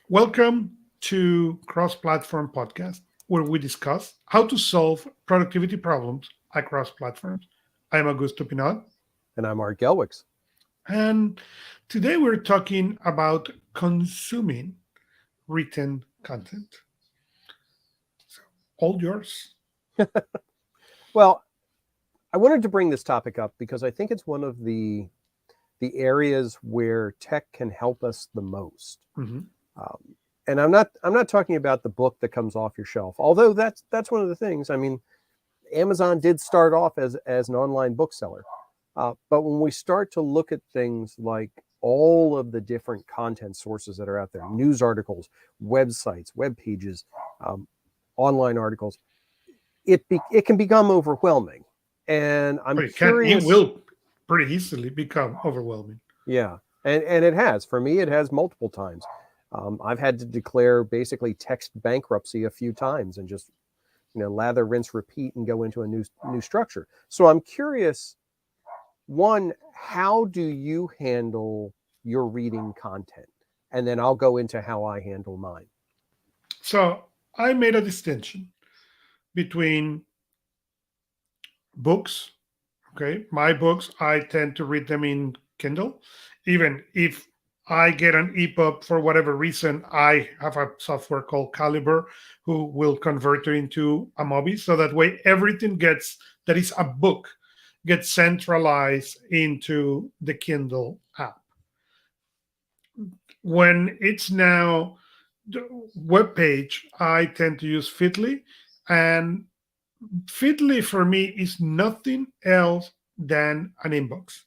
Welcome to Cross Platform Podcast, where we discuss how to solve productivity problems across platforms. I am Augusto Pinot, And I'm Art Gelwicks. and today we're talking about consuming written content. So, all yours. Well, I wanted to bring this topic up because I think it's one of the areas where tech can help us the most. Mhm. Um, and I'm not talking about the book that comes off your shelf, although that's one of the things. I mean, Amazon did start off as an online bookseller, but when we start to look at things like all of the different content sources that are out there, news articles, websites, web pages, um, online articles, it can become overwhelming. And I'm It curious, will pretty easily become overwhelming. yeah, and it has for me. It has multiple times. I've had to declare basically text bankruptcy a few times and just lather, rinse, repeat, and go into a new structure. So I'm curious. One, how do you handle your reading content? And then I'll go into how I handle mine. So, I made a distinction between books. Okay, my books, I tend to read them in Kindle. Even if I get an EPUB for whatever reason, I have a software called Caliber who will convert it into a movie. So that way, everything gets that is a book gets centralized into the Kindle app. When it's now the web page, I tend to use Fitly, and Fitly for me is nothing else than an inbox.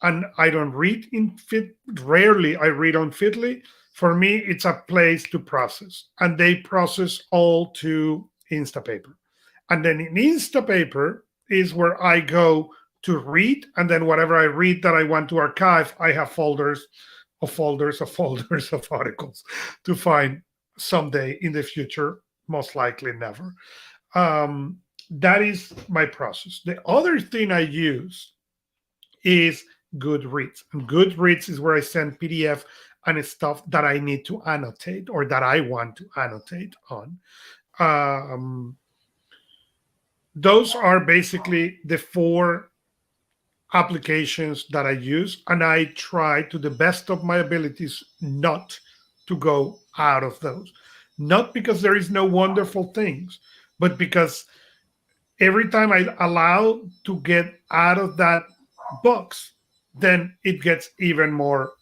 And I don't read in Fit. Rarely I read on Fitly. For me, it's a place to process, and they process all to Instapaper. And then in Instapaper is where I go to read, and then whatever I read that I want to archive, I have folders of articles to find someday in the future, most likely never. That is my process. The other thing I use is Goodreads. And Goodreads is where I send PDF and stuff that I need to annotate or that I want to annotate on. Um, those are basically the four applications that I use, and I try to the best of my abilities not to go out of those. Not because there is no wonderful things, but because every time I allow to get out of that box, then it gets even more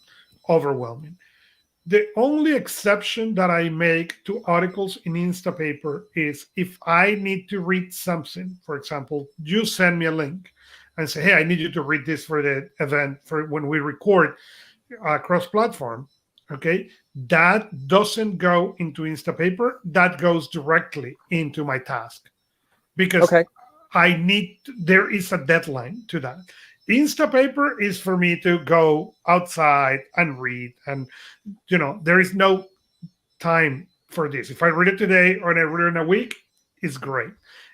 overwhelming. The only exception that I make to articles in Instapaper is if I need to read something. For example, you send me a link and say, "Hey, I need you to read this for the event for when we record cross-platform." Okay, that doesn't go into Instapaper. That goes directly into my task because Okay. there is a deadline to that. Instapaper is for me to go outside and read, and there is no time for this. If I read it today or I read it in a week, it's great.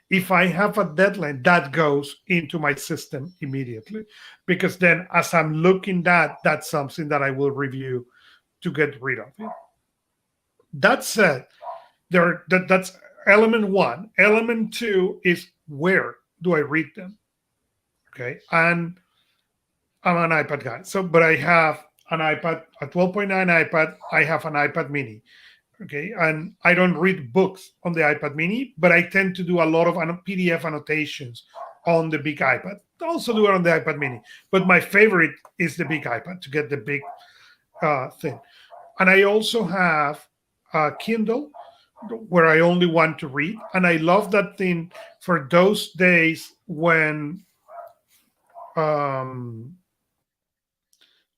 If I have a deadline, that goes into my system immediately because then as I'm looking at that's something that I will review to get rid of it. That said, that's element one. Element two is where do I read them? Okay. And I'm an iPad guy. So, but I have an iPad, a 12.9 iPad. I have an iPad mini. Okay. And I don't read books on the iPad mini, but I tend to do a lot of PDF annotations on the big iPad. I also do it on the iPad mini. But my favorite is the big iPad to get the big thing. And I also have a Kindle where I only want to read. And I love that thing for those days um,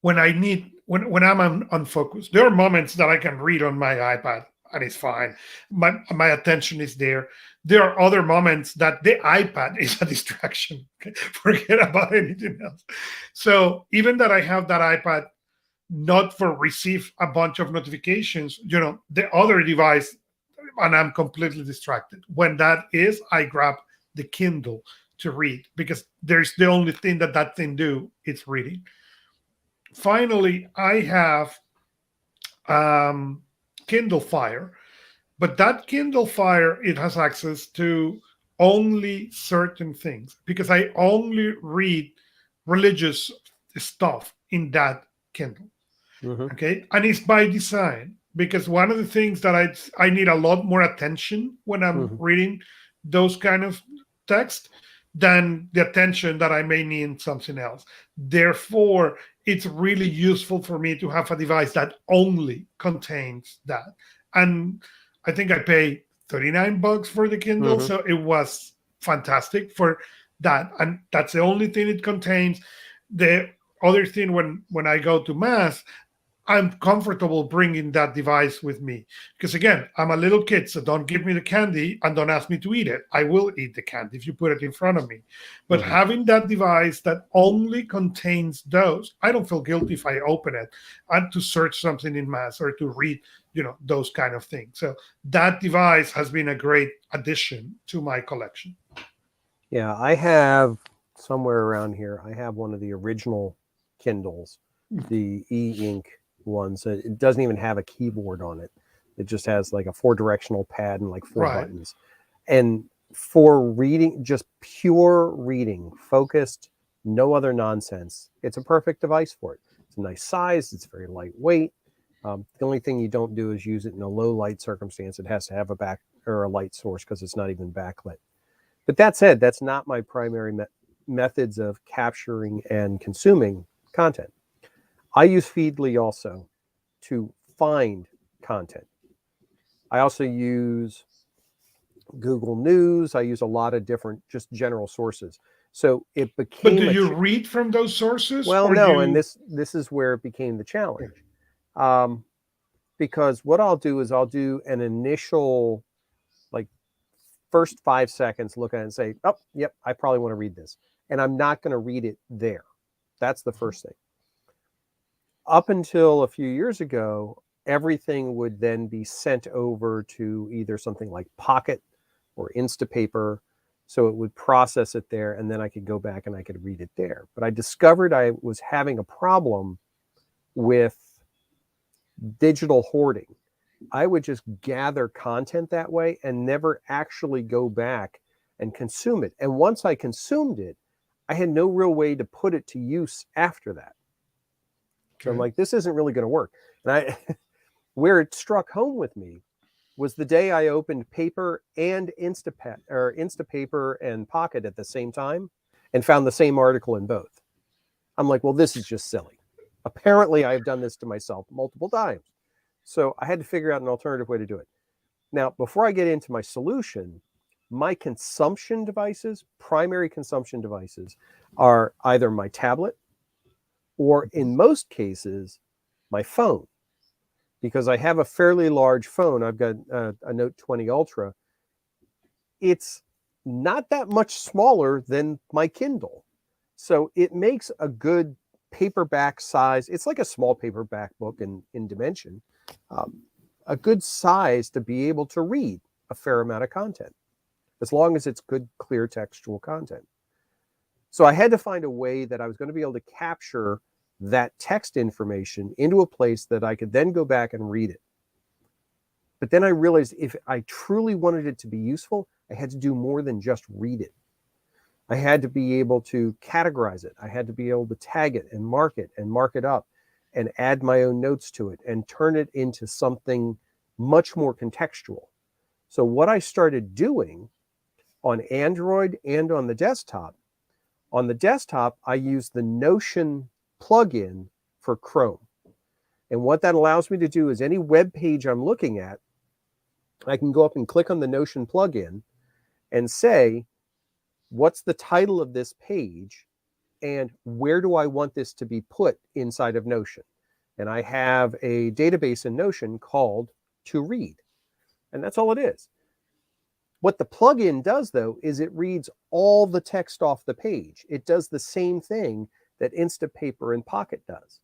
when I need when I'm unfocused. There are moments that I can read on my iPad and it's fine. My attention is there. There are other moments that the iPad is a distraction. Okay? Forget about anything else. So even that I have that iPad not for receive a bunch of notifications, the other device, and I'm completely distracted. When that is, I grab the Kindle to read because there's the only thing that thing do, it's reading. Finally, I have um, Kindle Fire, but that Kindle Fire, it has access to only certain things because I only read religious stuff in that Kindle. Hmm. Okay, and it's by design because one of the things that I need a lot more attention when I'm Hmm. reading those kind of text than the attention that I may need in something else. Therefore, it's really useful for me to have a device that only contains that. And I think I pay $39 for the Kindle, Hmm. so it was fantastic for that. And that's the only thing it contains. The other thing, when I go to mass, I'm comfortable bringing that device with me because again, I'm a little kid, so don't give me the candy and don't ask me to eat it. I will eat the candy if you put it in front of me. But Hmm. having that device that only contains those, I don't feel guilty if I open it and to search something in mass or to read, those kind of things. So that device has been a great addition to my collection. Yeah, I have somewhere around here. I have one of the original Kindles, the e-ink ones. It doesn't even have a keyboard on it. It just has like a 4-directional pad and like 4 Right. buttons. And for reading, just pure reading, focused, no other nonsense, it's a perfect device for it. It's a nice size. It's very lightweight. The only thing you don't do is use it in a low light circumstance. It has to have a back or a light source because it's not even backlit. But that said, that's not my primary methods of capturing and consuming content. I use Feedly also to find content. I also use Google News. I use a lot of different just general sources. So it But do became you read from those sources well, or no, and you this is where it became the challenge. Um, because what I'll do is I'll do an initial like first 5 seconds, look at it and say, oh, yep, I probably want to read this. And I'm not going to read it there. That's the first thing. Up until a few years ago, everything would then be sent over to either something like Pocket or Instapaper. So it would process it there, and then I could go back and I could read it there. But I discovered I was having a problem with digital hoarding. I would just gather content that way and never actually go back and consume it. And once I consumed it, I had no real way to put it to use after that. So I'm okay. like, this isn't really going to work. And I, where it struck home with me was the day I opened Paper and Instapaper and Pocket at the same time and found the same article in both. I'm like, well, this is just silly. Apparently, I've done this to myself multiple times. So I had to figure out an alternative way to do it. Now, before I get into my solution, my consumption devices, primary consumption devices, are either my tablet or in most cases, my phone. Because I have a fairly large phone. I've got a Note 20 Ultra. It's not that much smaller than my Kindle. So it makes a good paperback size. It's like a small paperback book in dimension. A good size to be able to read a fair amount of content, as long as it's good, clear textual content. So I had to find a way that I was going to be able to capture that text information into a place that I could then go back and read it. But then I realized if I truly wanted it to be useful, I had to do more than just read it. I had to be able to categorize it. I had to be able to tag it and mark it up and add my own notes to it and turn it into something much more contextual. So what I started doing on Android and on the desktop, I use the Notion plugin for Chrome. And what that allows me to do is any web page I'm looking at, I can go up and click on the Notion plugin and say, what's the title of this page and where do I want this to be put inside of Notion? And I have a database in Notion called To Read. And that's all it is. What the plugin does, though, is it reads all the text off the page. It does the same thing that Instapaper and Pocket does.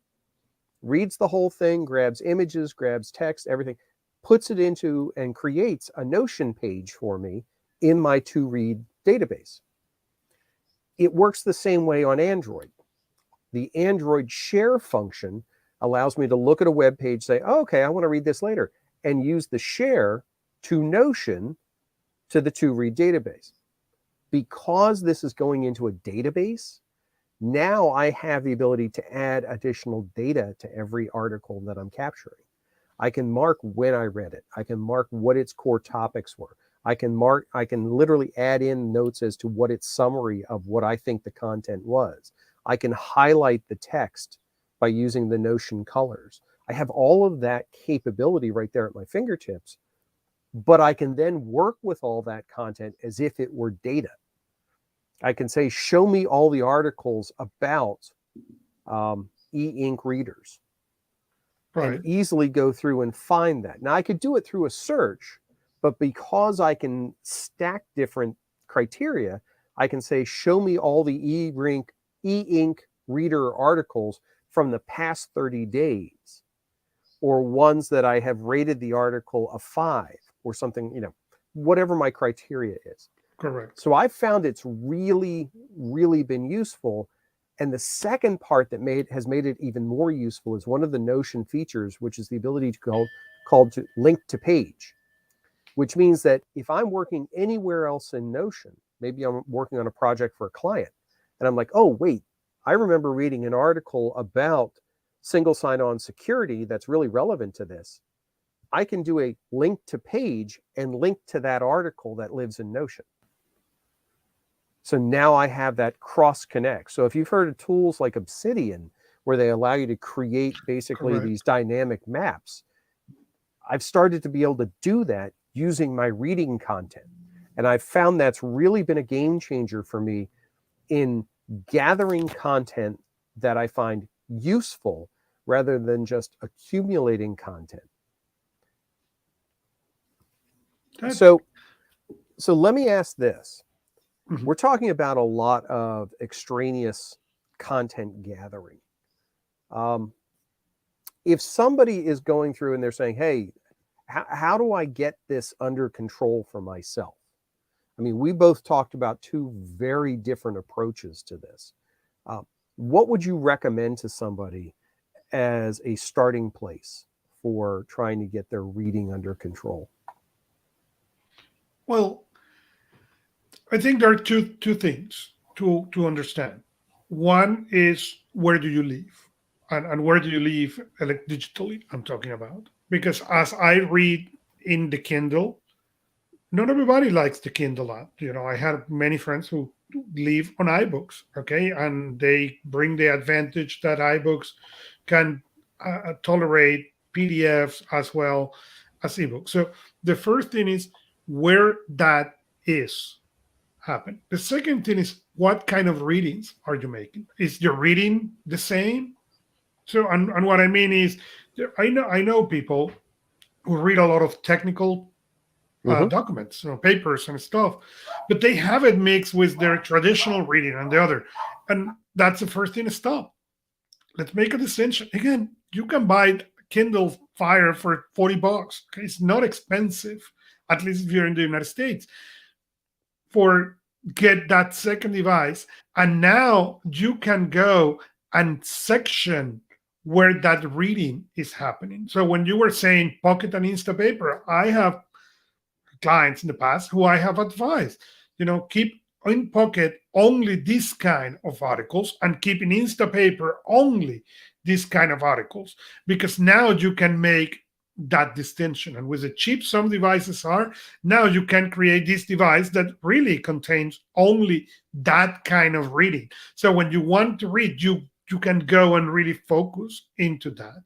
Reads the whole thing, grabs images, grabs text, everything, puts it into and creates a Notion page for me in my To Read database. It works the same way on Android. The Android share function allows me to look at a web page, say, oh, okay, I want to read this later, and use the share to Notion to the ToRead database. Because this is going into a database, now I have the ability to add additional data to every article that I'm capturing. I can mark when I read it. I can mark what its core topics were. I can literally add in notes as to what its summary of what I think the content was. I can highlight the text by using the Notion colors. I have all of that capability right there at my fingertips, but I can then work with all that content as if it were data. I can say, show me all the articles about e-ink readers, Right. and easily go through and find that. Now, I could do it through a search, but because I can stack different criteria, I can say, show me all the e-ink reader articles from the past 30 days, or ones that I have rated the article a 5 or something, whatever my criteria is. Correct. So I've found it's really, really been useful. And the second part that has made it even more useful is one of the Notion features, which is the ability to called to link to page, which means that if I'm working anywhere else in Notion, maybe I'm working on a project for a client, and I'm like, oh, wait, I remember reading an article about single sign-on security that's really relevant to this. I can do a link to page and link to that article that lives in Notion. So now I have that cross connect. So if you've heard of tools like Obsidian, where they allow you to create basically Correct. these dynamic maps, I've started to be able to do that using my reading content. And I've found that's really been a game changer for me in gathering content that I find useful rather than just accumulating content. So let me ask this. Mhm. We're talking about a lot of extraneous content gathering. If somebody is going through and they're saying, hey, how do I get this under control for myself? I mean, we both talked about two very different approaches to this. What would you recommend to somebody as a starting place for trying to get their reading under control? Well, I think there are two things to understand. One is, where do you live? And where do you live digitally, I'm talking about. Because as I read in the Kindle, not everybody likes the Kindle app. I had many friends who live on iBooks, okay? And they bring the advantage that iBooks can tolerate PDFs as well as ebooks. So the first thing is where that is happen. The second thing is, what kind of readings are you making? Is your reading the same? So, and what I mean is, I know people who read a lot of technical documents, papers and stuff, but they have it mixed with their traditional reading and the other, and that's the first thing to stop. Let's make a distinction. Again, you can buy Kindle Fire for $40. Okay? It's not expensive, at least if you're in the United States. Get that second device, and now you can go and section where that reading is happening. So when you were saying Pocket and Instapaper, I have clients in the past who I have advised, keep in Pocket only this kind of articles and keep in Instapaper only this kind of articles, because now you can make that distinction. And with the cheap some devices are, now you can create this device that really contains only that kind of reading. So when you want to read, you can go and really focus into that.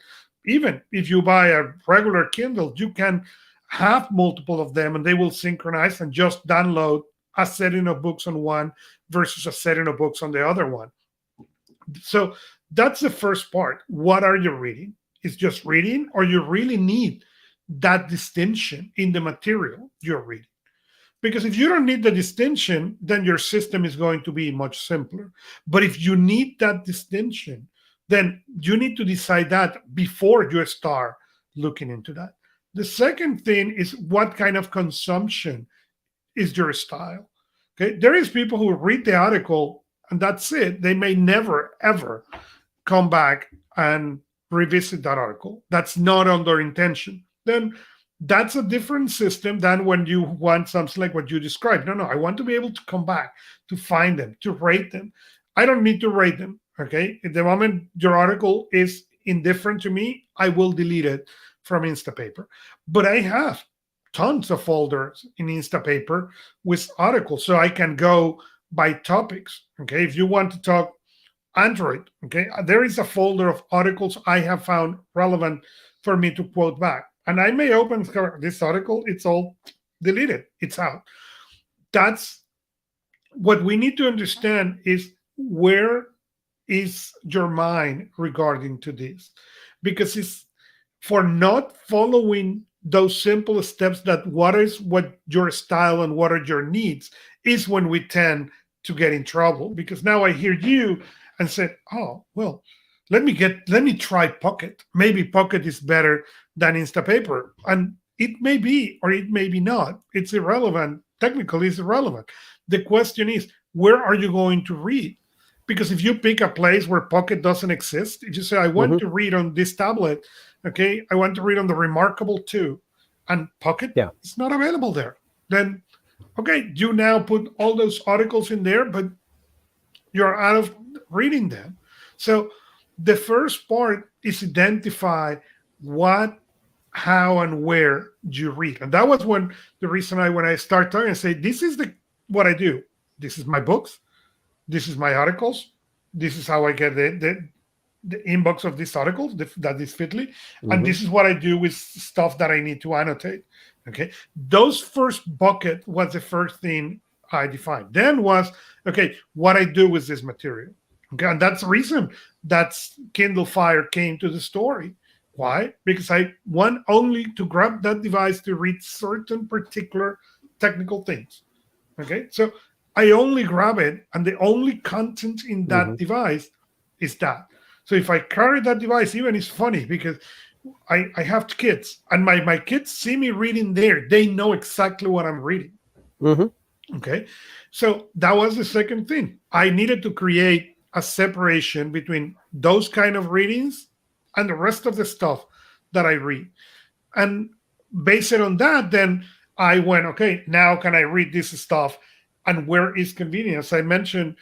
Even if you buy a regular Kindle, you can have multiple of them and they will synchronize and just download a setting of books on one versus a setting of books on the other one. So that's the first part. What are you reading? Is just reading, or you really need that distinction in the material you're reading? Because if you don't need the distinction, then your system is going to be much simpler. But if you need that distinction, then you need to decide that before you start looking into that. The second thing is, what kind of consumption is your style? Okay, there is people who read the article and that's it. They may never, ever come back and revisit that article. That's not on their intention. Then That's a different system than when you want something like what you described. No, I want to be able to come back, to find them, to rate them. I don't need to rate them. Okay. At the moment your article is indifferent to me, I will delete it from Instapaper. But I have tons of folders in Instapaper with articles. So I can go by topics. Okay. If you want to talk Android, okay, there is a folder of articles I have found relevant for me to quote back. And I may open this article, it's all deleted, it's out. That's what we need to understand is where is your mind regarding to this? Because it's for not following those simple steps that what your style and what are your needs is when we tend to get in trouble. Because now I hear you and said, oh, well, let me try Pocket. Maybe Pocket is better than Instapaper. And it may be, or it may be not. It's irrelevant. Technically, it's irrelevant. The question is, where are you going to read? Because if you pick a place where Pocket doesn't exist, if you say, I want to read on this tablet, okay, I want to read on the Remarkable 2, and Pocket is not available there, then, okay, you now put all those articles in there, but you're out of reading them. So the first part is identify what, how, and where you read. And that was when the reason when I start talking, I say, this is what I do. This is my books. This is my articles. This is how I get the inbox of these articles, that is Fitly. And this is what I do with stuff that I need to annotate. Okay. Those first bucket was the first thing I defined. Then was, okay, what I do with this material. Okay. And that's the reason that Kindle Fire came to the story. Why? Because I want only to grab that device to read certain particular technical things. Okay. So I only grab it, and the only content in that device is that. So if I carry that device, even it's funny because I have kids, and my kids see me reading there. They know exactly what I'm reading. Okay. So that was the second thing. I needed to create a separation between those kind of readings and the rest of the stuff that I read. And based on that, then I went, okay, now can I read this stuff? And where is convenient? As I mentioned,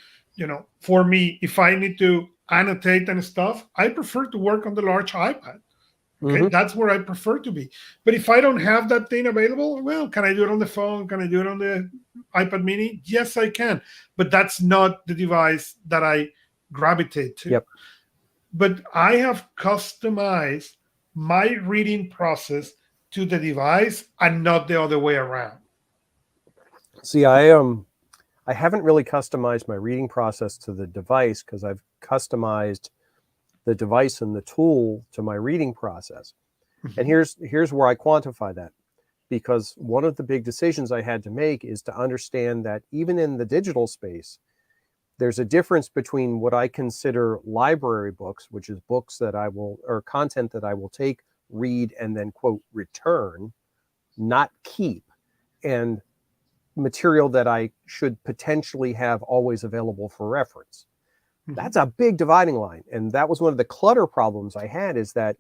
for me, if I need to annotate and stuff, I prefer to work on the large iPad. Okay, that's where I prefer to be. But if I don't have that thing available, well, can I do it on the phone? Can I do it on the iPad mini? Yes, I can. But that's not the device that I gravitate to. Yep. But I have customized my reading process to the device and not the other way around. See, I haven't really customized my reading process to the device because I've customized the device and the tool to my reading process. And here's where I quantify that, because one of the big decisions I had to make is to understand that even in the digital space, there's a difference between what I consider library books, which is books that I will, or content that I will take, read, and then quote, return, not keep, and material that I should potentially have always available for reference. That's a big dividing line. And that was one of the clutter problems I had, is that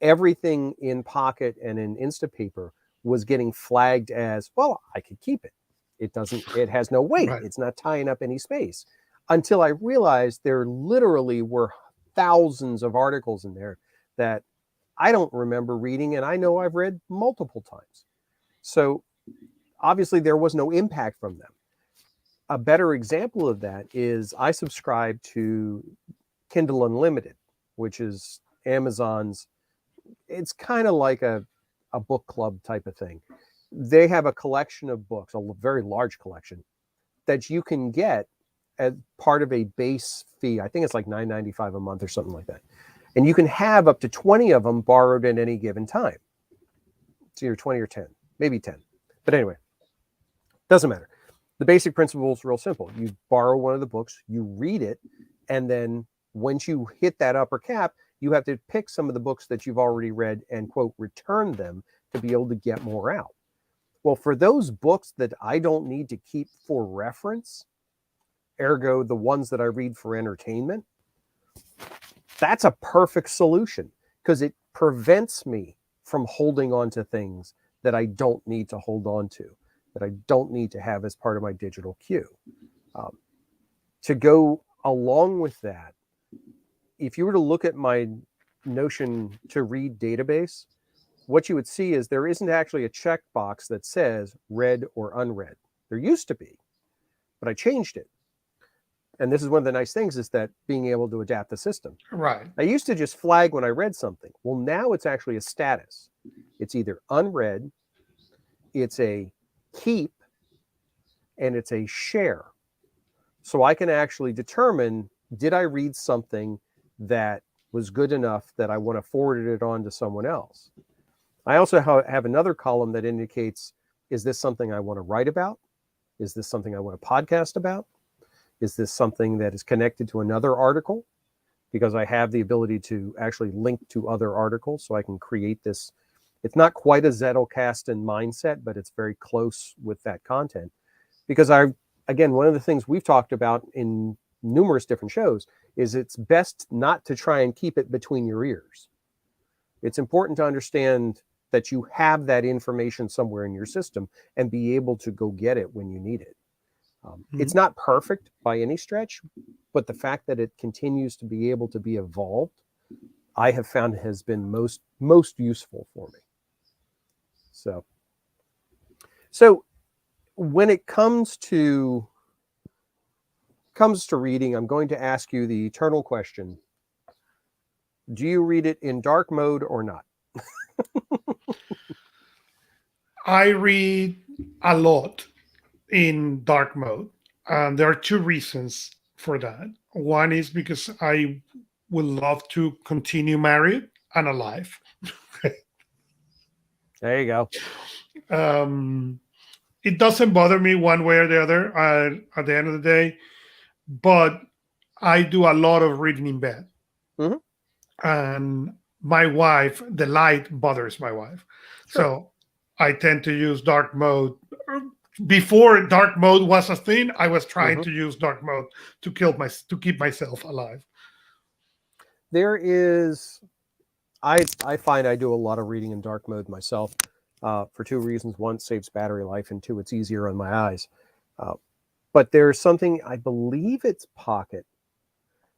everything in Pocket and in Instapaper was getting flagged as, well, I could keep it. It has no weight. Right. It's not tying up any space. Until I realized there literally were thousands of articles in there that I don't remember reading, and I know I've read multiple times. So obviously there was no impact from them. A better example of that is I subscribe to Kindle Unlimited, which is Amazon's, it's kind of like a book club type of thing. They have a collection of books, a very large collection, that you can get as part of a base fee. I think it's like $9.95 a month or something like that. And you can have up to 20 of them borrowed at any given time. It's either 20 or 10, maybe 10. But anyway, doesn't matter. The basic principle is real simple. You borrow one of the books, you read it, and then once you hit that upper cap, you have to pick some of the books that you've already read and, quote, return them to be able to get more out. Well, for those books that I don't need to keep for reference, ergo the ones that I read for entertainment, that's a perfect solution, because it prevents me from holding on to things that I don't need to hold on to, that I don't need to have as part of my digital queue. To go along with that, if you were to look at my Notion to read database, what you would see is there isn't actually a checkbox that says read or unread. There used to be, but I changed it. And this is one of the nice things, is that being able to adapt the system. Right. I used to just flag when I read something. Well, now it's actually a status. It's either unread, it's a keep, and it's a share. So I can actually determine, did I read something that was good enough that I want to forward it on to someone else? I also have another column that indicates, is this something I want to write about? Is this something I want to podcast about? Is this something that is connected to another article? Because I have the ability to actually link to other articles, so I can create this. It's not quite a Zettelkasten mindset, but it's very close with that content. Because again, one of the things we've talked about in numerous different shows is it's best not to try and keep it between your ears. It's important to understand that you have that information somewhere in your system and be able to go get it when you need it. It's not perfect by any stretch, but the fact that it continues to be able to be evolved, I have found has been most useful for me. So when it comes to reading, I'm going to ask you the eternal question: do you read it in dark mode or not? I read a lot in dark mode. There are two reasons for that. One is because I would love to continue married and alive. There you go. It doesn't bother me one way or the other at the end of the day, but I do a lot of reading in bed. Mhm. And my wife, the light bothers my wife. Sure. So I tend to use dark mode. Before dark mode was a thing, I was trying to use dark mode to keep myself alive. There is, I find I do a lot of reading in dark mode myself, for two reasons. One, it saves battery life, and two, it's easier on my eyes. But there's something, I believe it's Pocket,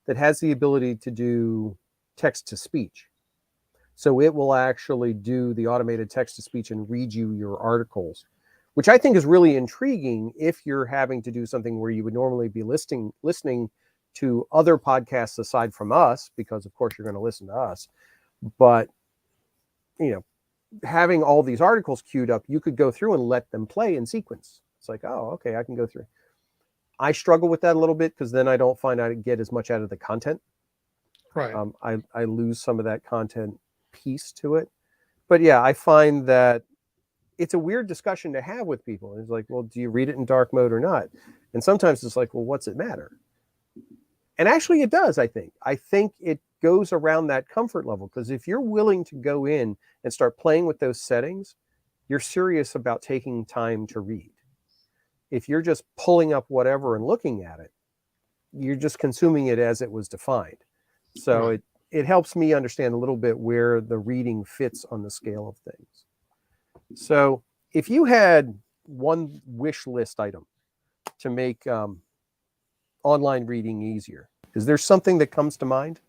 that has the ability to do text to speech. So it will actually do the automated text to speech and read you your articles, which I think is really intriguing if you're having to do something where you would normally be listening to other podcasts aside from us, because of course you're going to listen to us. But, having all these articles queued up, you could go through and let them play in sequence. It's like, oh, okay, I can go through. I struggle with that a little bit, because then I don't find I get as much out of the content. Right. I lose some of that content piece to it. But yeah, I find that it's a weird discussion to have with people. It's like, well, do you read it in dark mode or not? And sometimes it's like, well, what's it matter? And actually it does, I think. I think it goes around that comfort level, because if you're willing to go in and start playing with those settings, you're serious about taking time to read. If you're just pulling up whatever and looking at it, you're just consuming it as it was defined. So Right. it helps me understand a little bit where the reading fits on the scale of things. So if you had one wish list item to make online reading easier, is there something that comes to mind?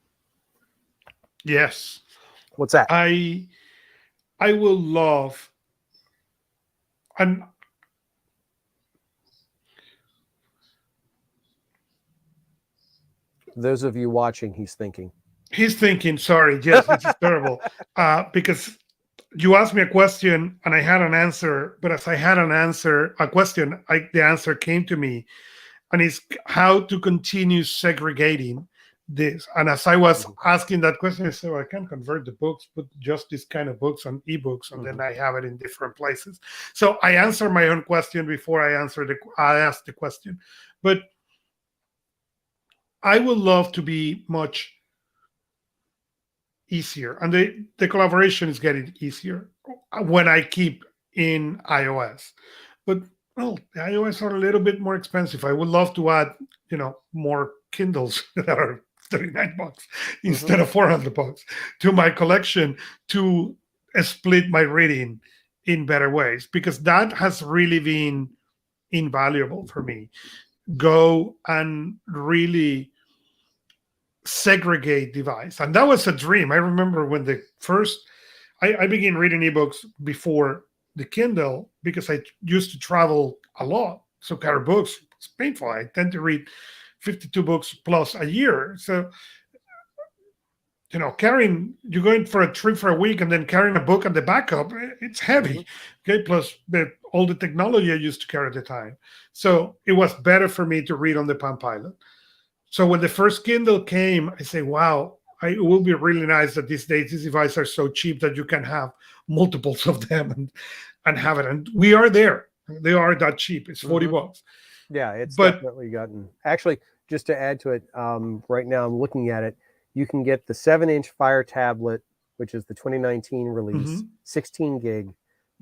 Yes. What's that? I will love, and Those of you watching, he's thinking. he's thinking, sorry, yes, this is terrible. Because you asked me a question and I had an answer, but as I had a question, the answer came to me, and it's how to continue segregating this. And as I was asking that question, I said, well, I can convert the books, but just this kind of books on ebooks, and then I have it in different places. So I answered my own question before I asked the question. But I would love to be much easier, and the collaboration is getting easier when I keep in iOS. But well, the iOS are a little bit more expensive. I would love to add, more Kindles that are $39 instead of $400 to my collection to split my reading in better ways, because that has really been invaluable for me. Go and really segregate device. And that was a dream. I remember when the first, I began reading ebooks before the Kindle because I used to travel a lot. So carry books, it's painful. I tend to read 52 books plus a year. So, carrying, you're going for a trip for a week and then carrying a book and the backup, it's Mhm. heavy. Okay. Plus all the technology I used to carry at the time. So it was better for me to read on the Palm Pilot. So when the first Kindle came, I say, wow, it will be really nice that these days these devices are so cheap that you can have multiples of them and have it. And we are there. They are that cheap. It's 40 Mhm. bucks. Yeah, it's But definitely gotten. Actually, just to add to it, right now I'm looking at it. You can get the 7-inch Fire tablet, which is the 2019 release, mhm, 16 gig,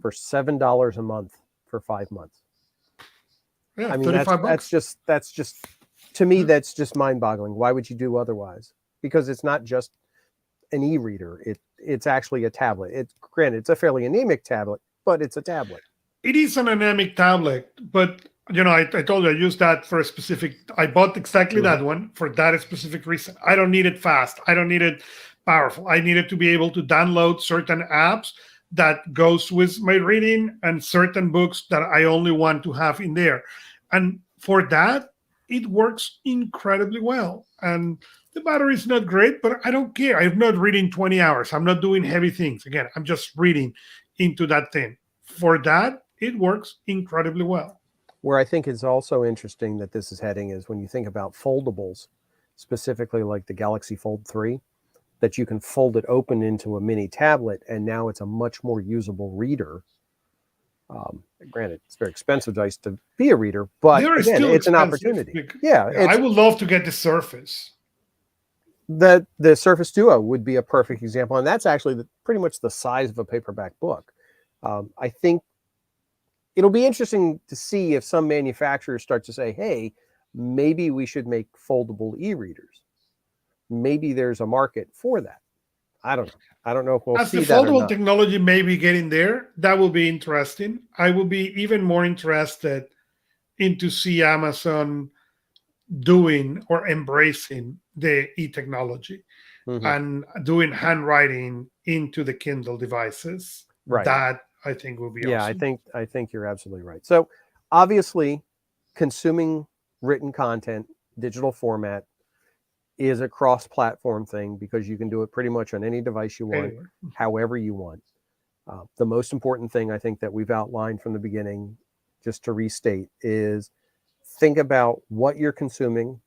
for $7 a month for 5 months. yeah, I mean, 35 bucks. that's just to me, Yeah. that's just mind-boggling. Why would you do otherwise? Because it's not just an e-reader. It's actually a tablet. It's granted, it's a fairly anemic tablet, but it's a tablet. It is an anemic tablet, but I told you I used that for a specific. I bought exactly Mhm. that one for that specific reason. I don't need it fast. I don't need it powerful. I needed to be able to download certain apps that goes with my reading and certain books that I only want to have in there. And for that, it works incredibly well. And the battery is not great, but I don't care. I'm not reading 20 hours. I'm not doing heavy things. Again, I'm just reading into that thing. For that, it works incredibly well. Where I think is also interesting that this is heading is when you think about foldables, specifically like the Galaxy Fold 3, that you can fold it open into a mini tablet, and now it's a much more usable reader. Granted, it's very expensive device to be a reader, They but are again, still it's an expensive. opportunity. Yeah, I it's would love to get the Surface. the Surface Duo would be a perfect example, and that's actually pretty much the size of a paperback book. I think it'll be interesting to see if some manufacturers start to say, "Hey, maybe we should make foldable e-readers. Maybe there's a market for that." I don't know. I don't know if we'll As the see that or foldable not. technology may be getting there, that will be interesting. I will be even more interested in to see Amazon doing or embracing the e-technology Mhm. and doing handwriting into the Kindle devices. Right. That I think will be Yeah, awesome. I think you're absolutely right. So, obviously, consuming written content, digital format, is a cross-platform thing because you can do it pretty much on any device you want, Anyway, however you want. The most important thing I think that we've outlined from the beginning, just to restate, is think about what you're consuming,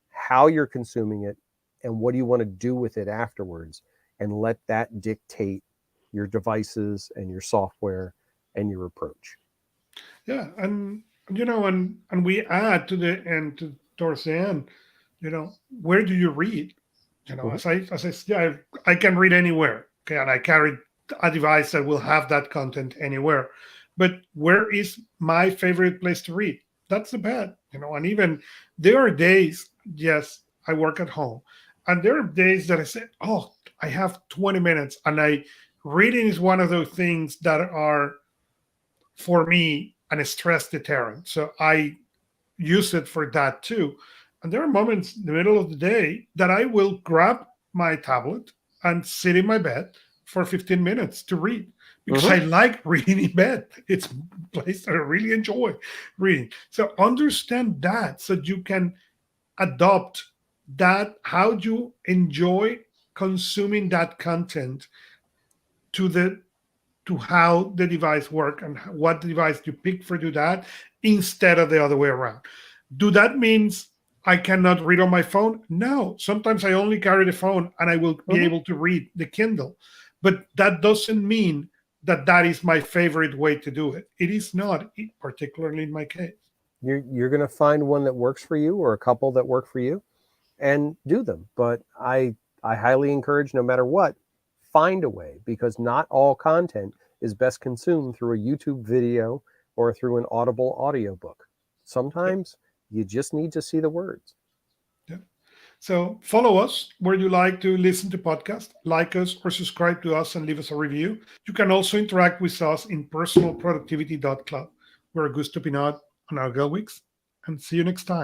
how you're consuming it, and what do you want to do with it afterwards, and let that dictate your devices and your software and your approach. yeah, and and we add to the end towards the end. Where do you read? Mhm. As I yeah, I can read anywhere. Okay, and I carry a device that will have that content anywhere. But where is my favorite place to read? That's the bed. And even there are days, yes, I work at home. And there are days that I say, oh, I have 20 minutes. And reading is one of those things that are for me an stress deterrent. So I use it for that too. And there are moments in the middle of the day that I will grab my tablet and sit in my bed for 15 minutes to read because Mhm. I like reading in bed. It's a place that I really enjoy reading. So understand that so you can adopt that, how you enjoy consuming that content to the to how the device work and what device you pick for do that instead of the other way around. Do that means I cannot read on my phone? No. Sometimes I only carry the phone and I will be Mhm. able to read the Kindle. But that doesn't mean that that is my favorite way to do it. It is not, particularly in my case. You're going to find one that works for you or a couple that work for you and do them. But I highly encourage, no matter what, find a way, because not all content is best consumed through a YouTube video or through an Audible audiobook. Yep. Sometimes you just need to see the words. Yep. So follow us where you like to listen to podcasts, like us or subscribe to us and leave us a review. You can also interact with us in personalproductivity.club. We're Augusto Pinot and Argel Weeks, and see you next time.